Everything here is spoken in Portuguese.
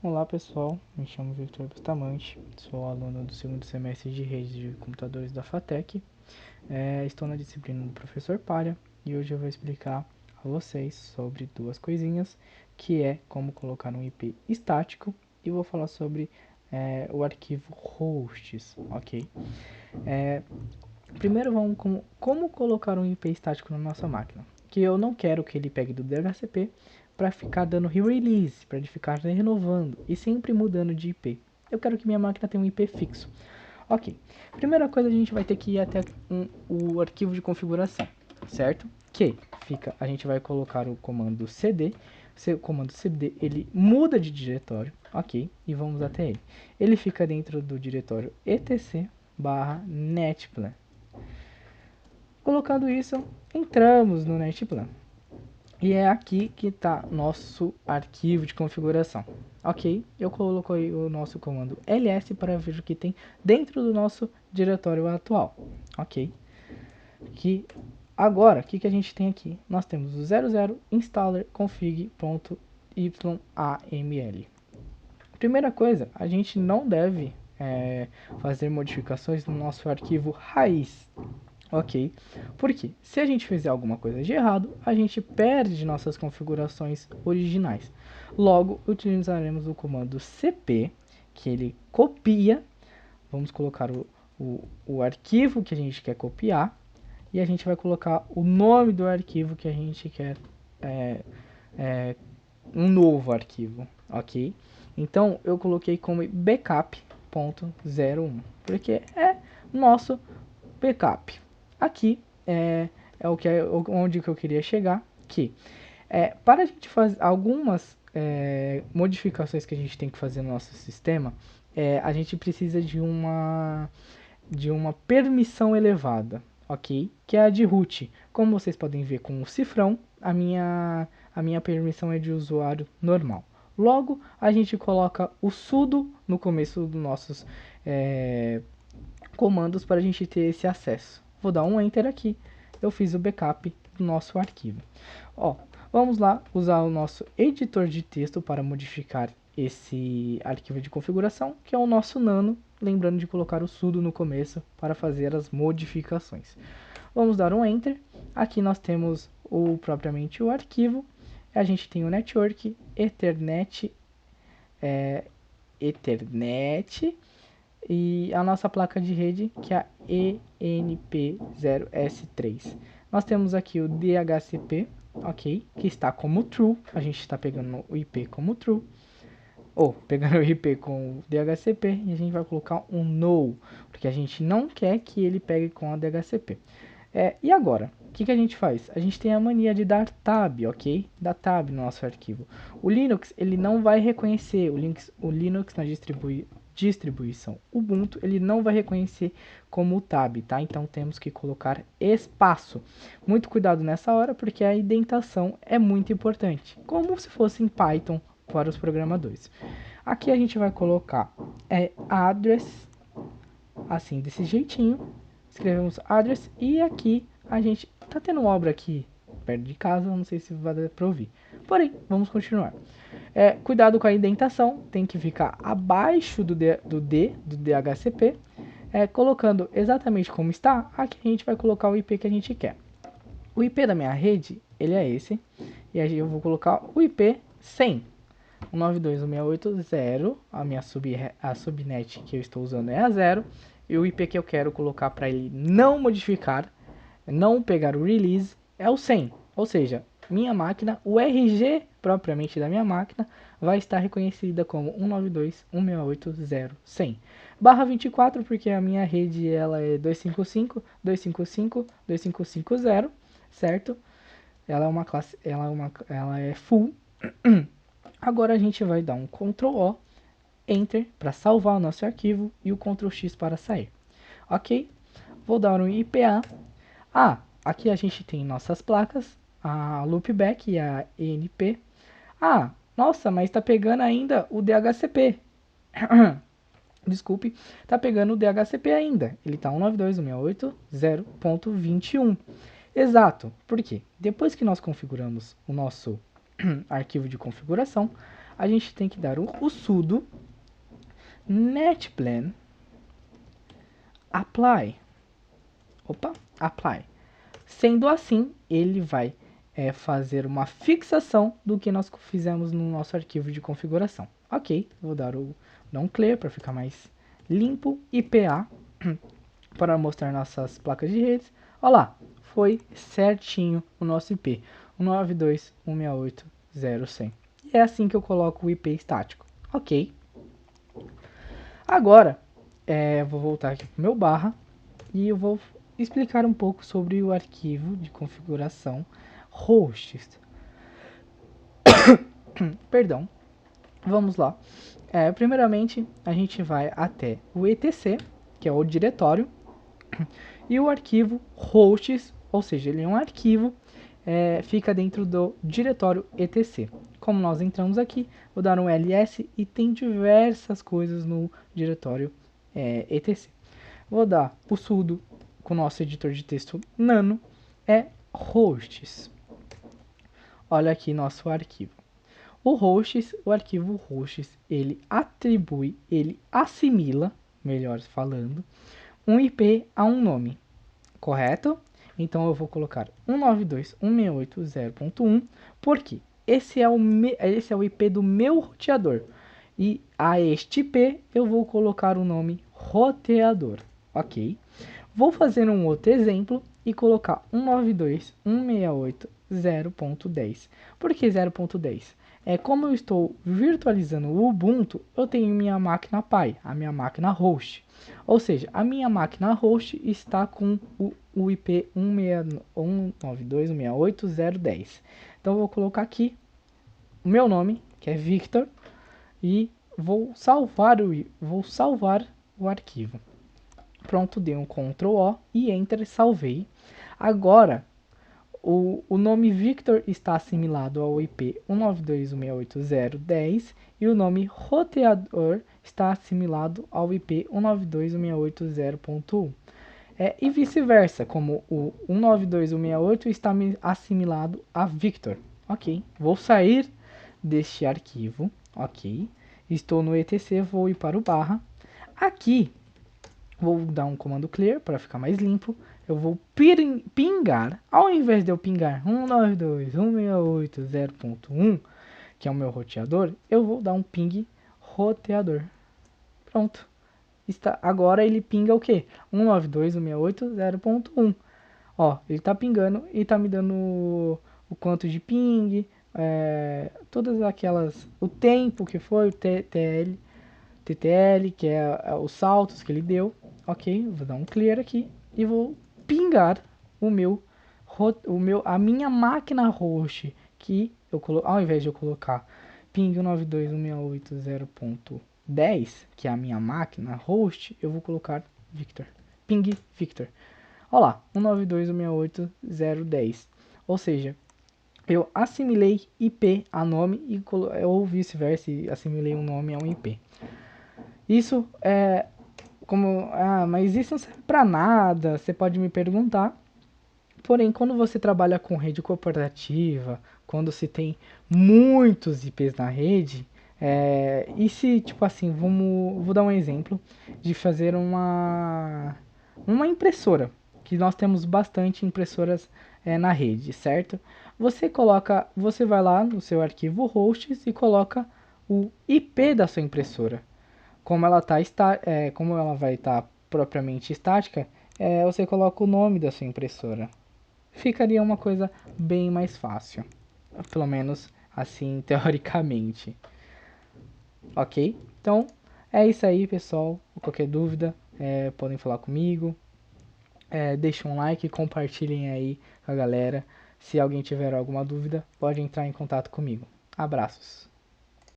Olá pessoal, me chamo Victor Bustamante, sou aluno do segundo semestre de Redes de Computadores da FATEC. Estou na disciplina do professor Palha e hoje eu vou explicar a vocês sobre duas coisinhas, que é como colocar um IP estático e vou falar sobre o arquivo hosts, ok? Primeiro vamos como colocar um IP estático na nossa máquina, que eu não quero que ele pegue do DHCP para ficar dando re-release, para ele ficar renovando e sempre mudando de IP. Eu quero que minha máquina tenha um IP fixo. Ok, primeira coisa a gente vai ter que ir até o arquivo de configuração, certo? A gente vai colocar o comando cd, o comando cd ele muda de diretório, ok? E vamos até ele. Ele fica dentro do diretório etc/netplan. Colocando isso, entramos no netplan. E é aqui que está nosso arquivo de configuração. Ok, eu coloquei o nosso comando ls para ver o que tem dentro do nosso diretório atual. Ok, agora, o que a gente tem aqui? Nós temos o 00 installer config.yml. Primeira coisa, a gente não deve fazer modificações no nosso arquivo raiz. Ok, porque se a gente fizer alguma coisa de errado, a gente perde nossas configurações originais. Logo, utilizaremos o comando cp, que ele copia, vamos colocar o arquivo que a gente quer copiar, e a gente vai colocar o nome do arquivo que a gente quer, um novo arquivo, ok? Então, eu coloquei como backup.01, porque é nosso backup. Aqui onde que eu queria chegar, para a gente fazer algumas modificações que a gente tem que fazer no nosso sistema, a gente precisa de uma permissão elevada, ok? Que é a de root. Como vocês podem ver com o cifrão, a minha permissão é de usuário normal. Logo, a gente coloca o sudo no começo dos nossos comandos para a gente ter esse acesso. Vou dar um enter aqui, eu fiz o backup do nosso arquivo. Vamos lá usar o nosso editor de texto para modificar esse arquivo de configuração, que é o nosso nano, lembrando de colocar o sudo no começo para fazer as modificações. Vamos dar um enter, aqui nós temos propriamente o arquivo, a gente tem o network, ethernet, e a nossa placa de rede, que é a ENP0S3. Nós temos aqui o DHCP, ok, que está como true, a gente está pegando o IP como true, pegando o IP com o DHCP, e a gente vai colocar um no, porque a gente não quer que ele pegue com a DHCP. E agora, o que a gente faz? A gente tem a mania de dar tab, ok? Dar tab no nosso arquivo. O Linux, ele não vai reconhecer, o Linux na distribuição Ubuntu, ele não vai reconhecer como tab, tá? Então temos que colocar espaço. Muito cuidado nessa hora, porque a indentação é muito importante, como se fosse em Python para os programadores. Aqui a gente vai colocar address, assim, desse jeitinho. Escrevemos address e aqui a gente tá tendo obra aqui perto de casa, não sei se vai dar para ouvir. Porém, vamos continuar. Cuidado com a indentação, tem que ficar abaixo do DHCP, colocando exatamente como está. Aqui a gente vai colocar o IP que a gente quer. O IP da minha rede, ele é esse, e aí eu vou colocar o IP 100. 192.168.0, a subnet que eu estou usando é a 0, e o IP que eu quero colocar para ele não modificar, não pegar o release, é o 100. Ou seja, minha máquina, o RG propriamente da minha máquina, vai estar reconhecida como 192.168.0.100. Barra 24, porque a minha rede ela é 255.255.255.0, certo? Ela é uma classe, ela é full. Agora a gente vai dar um Ctrl O, Enter para salvar o nosso arquivo e o Ctrl X para sair. Ok? Vou dar um IPA. Aqui a gente tem nossas placas, a Loopback e a ENP. Nossa, mas está pegando ainda o DHCP. Desculpe, está pegando o DHCP ainda. Ele está 192.168.0.21. Exato, por quê? Depois que nós configuramos o nosso arquivo de configuração, a gente tem que dar o sudo netplan apply. Opa, apply. Sendo assim, ele vai fazer uma fixação do que nós fizemos no nosso arquivo de configuração. Ok, vou dar um clear para ficar mais limpo. IPA para mostrar nossas placas de redes. Olha lá, foi certinho o nosso IP, 192.168.0.100. E é assim que eu coloco o IP estático. Ok. Agora, vou voltar aqui para o meu barra e eu vou explicar um pouco sobre o arquivo de configuração hosts. Perdão. Vamos lá. Primeiramente, a gente vai até o etc, que é o diretório, e o arquivo hosts, ou seja, ele é um arquivo, fica dentro do diretório etc. Como nós entramos aqui, vou dar um ls e tem diversas coisas no diretório etc. Vou dar o sudo com o nosso editor de texto nano, hosts. Olha aqui nosso arquivo. O arquivo hosts, ele atribui, ele assimila, melhor falando, um IP a um nome, correto? Então eu vou colocar 192.168.0.1, porque esse é o IP do meu roteador. E a este IP eu vou colocar o nome roteador, ok? Vou fazer um outro exemplo e colocar 192.168.0.10. Por que 0.10? Como eu estou virtualizando o Ubuntu, eu tenho minha máquina pai, a minha máquina host. Ou seja, a minha máquina host está com o IP 192.168.0.10. Então eu vou colocar aqui o meu nome, que é Victor, e vou salvar o arquivo. Pronto, dei um Ctrl O e Enter, salvei. Agora, o nome Victor está assimilado ao IP 192.168.0.10 e o nome roteador está assimilado ao IP 192.168.0.1. E vice-versa, como o 192.168 está assimilado a Victor. Ok, vou sair deste arquivo. Ok, estou no etc, vou ir para o barra. Aqui, vou dar um comando clear para ficar mais limpo. Eu vou pingar, ao invés de eu pingar 192.168.0.1, que é o meu roteador, eu vou dar um ping roteador. Pronto. Agora ele pinga o que? 192.168.0.1. Ó, ele está pingando e está me dando o quanto de ping, todas aquelas, o tempo que foi, o TTL, que é os saltos que ele deu. Ok, vou dar um clear aqui e vou pingar a minha máquina host, que ao invés de eu colocar ping 192.168.0.10, que é a minha máquina host, eu vou colocar Victor, ping Victor. Olha lá, 192.168.0.10. Ou seja, eu assimilei IP a nome ou vice-versa, assimilei um nome a um IP. Isso é mas isso não serve para nada, você pode me perguntar. Porém, quando você trabalha com rede corporativa, quando se tem muitos IPs na rede, e se, tipo assim, vou dar um exemplo de fazer uma impressora, que nós temos bastante impressoras na rede, certo? Você vai lá no seu arquivo hosts e coloca o IP da sua impressora. Como ela vai estar propriamente estática, você coloca o nome da sua impressora. Ficaria uma coisa bem mais fácil, pelo menos assim teoricamente. Ok? Então é isso aí, pessoal. Qualquer dúvida, podem falar comigo. Deixem um like, compartilhem aí com a galera. Se alguém tiver alguma dúvida, pode entrar em contato comigo. Abraços.